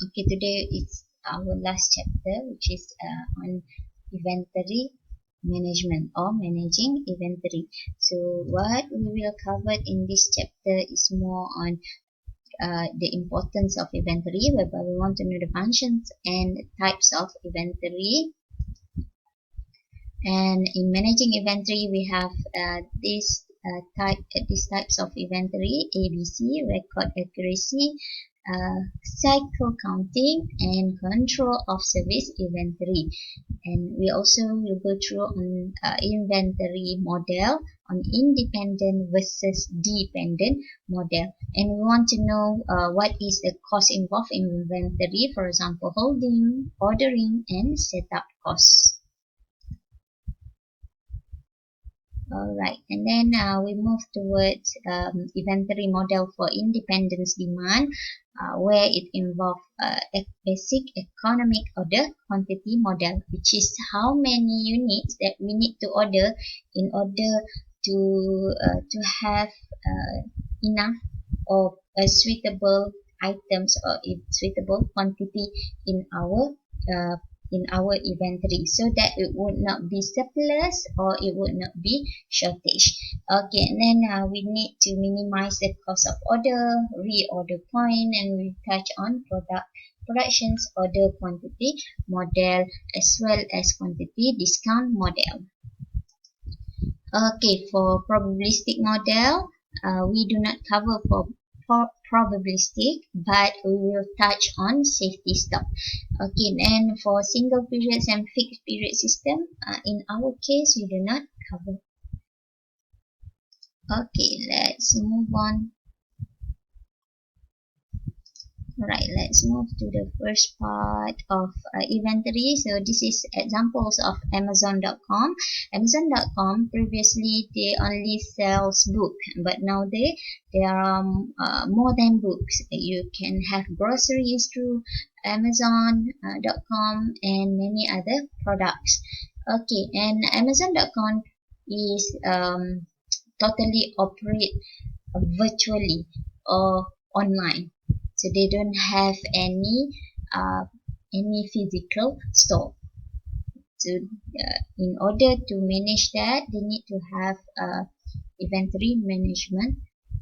Okay, today it's our last chapter, which is on inventory management or managing inventory. So what we will cover in this chapter is more on the importance of inventory, whereby we want to know the functions and types of inventory. And in managing inventory, we have these types of inventory: ABC, record accuracy, cycle counting, and control of service inventory. And we also will go through on inventory model, on independent versus dependent model. And we want to know what is the cost involved in inventory, for example, holding, ordering, and setup costs. Alright, and then we move towards inventory model for independence demand, where it involves a basic economic order quantity model, which is how many units that we need to order in order to have enough or suitable items or suitable quantity in our uh, inventory, so that it would not be surplus or it would not be shortage. Okay, and then we need to minimize the cost of order, reorder point, and we touch on productions order quantity model as well as quantity discount model. Okay, for probabilistic model, we do not cover for probabilistic, but we will touch on safety stock. Okay, and for single periods and fixed period system, in our case, we do not cover. Okay, let's move on. Right, let's move to the first part of inventory. So this is examples of Amazon.com. Amazon.com, previously they only sells book, but now there are more than books. You can have groceries through Amazon.com and many other products. Okay, and Amazon.com is totally operate virtually or online, so they don't have any physical store. So in order to manage that, they need to have inventory management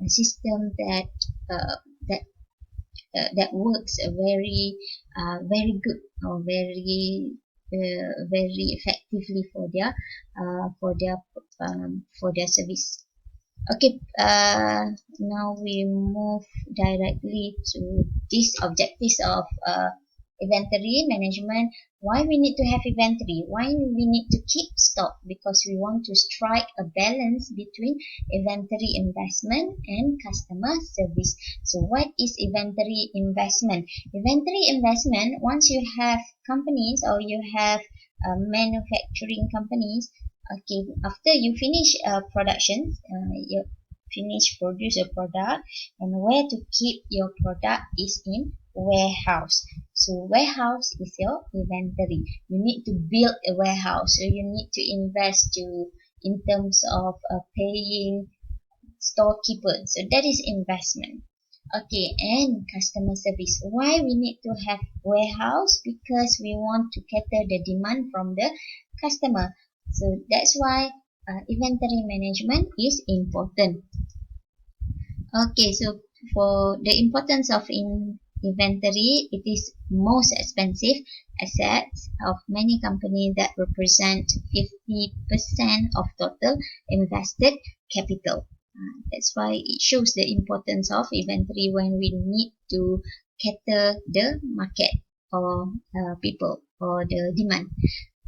system uh, that that works very good or very effectively for their service. Okay, now we move directly to these objectives of inventory management. Why we need to have inventory? Why we need to keep stock? Because we want to strike a balance between inventory investment and customer service. So what is inventory investment? Inventory investment, once you have companies or you have manufacturing companies, okay, after you finish production, you finish produce a product, and where to keep your product is in warehouse. So warehouse is your inventory. You need to build a warehouse, so you need to invest in terms of paying storekeeper. So that is investment. Okay, and customer service. Why we need to have warehouse? Because we want to cater the demand from the customer. So that's why inventory management is important. Okay, so for the importance of inventory, it is most expensive assets of many companies that represent 50% of total invested capital. That's why it shows the importance of inventory when we need to cater the market or people or the demand.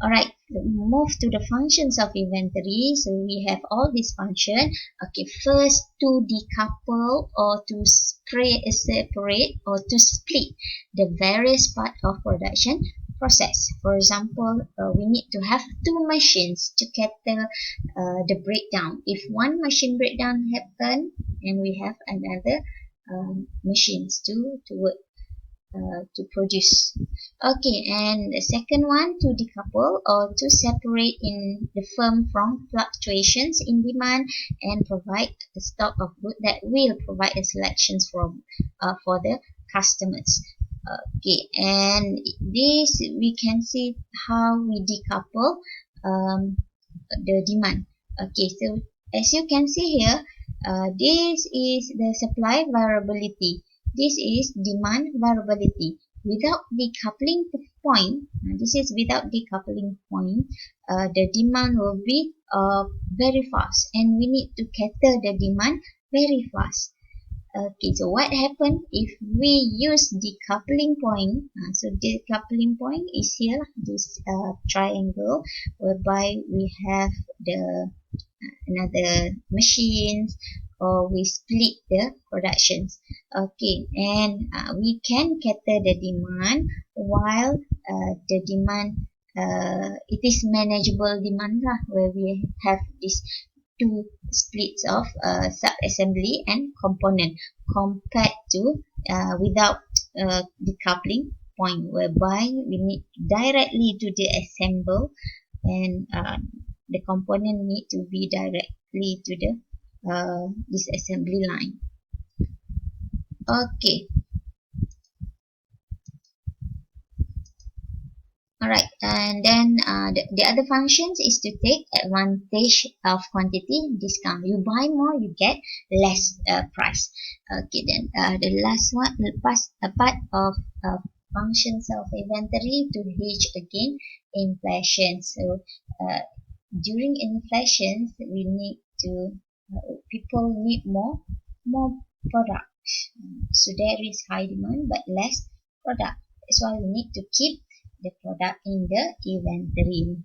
Alright, move to the functions of inventory. So we have all these functions. Okay, first, to decouple or to separate or to split the various part of production process. For example, we need to have two machines to cater the breakdown. If one machine breakdown happen, and we have another machines to work to produce. Okay, and the second one, to decouple or to separate in the firm from fluctuations in demand and provide the stock of goods that will provide a selections for the customers. Okay, and this we can see how we decouple the demand. Okay, so as you can see here, this is the supply variability. This is demand variability. Without decoupling point, this is without decoupling point, the demand will be very fast, and we need to cater the demand very fast. Okay, so what happens if we use decoupling point? So decoupling point is here, this triangle, whereby we have the another machines, or we split the productions. Okay, and we can cater the demand while the demand it is manageable demand lah, where we have this two splits of sub-assembly and component, compared to without decoupling point, whereby we need directly to the assemble, and the component need to be directly to the this assembly line. Okay, alright, and then the other functions is to take advantage of quantity discount. You buy more, you get less price. Okay, then the last one, the past part of functions of inventory to hedge against inflation. So during inflation, we need to people need more products. So there is high demand but less product. That's why we need to keep the product in the inventory.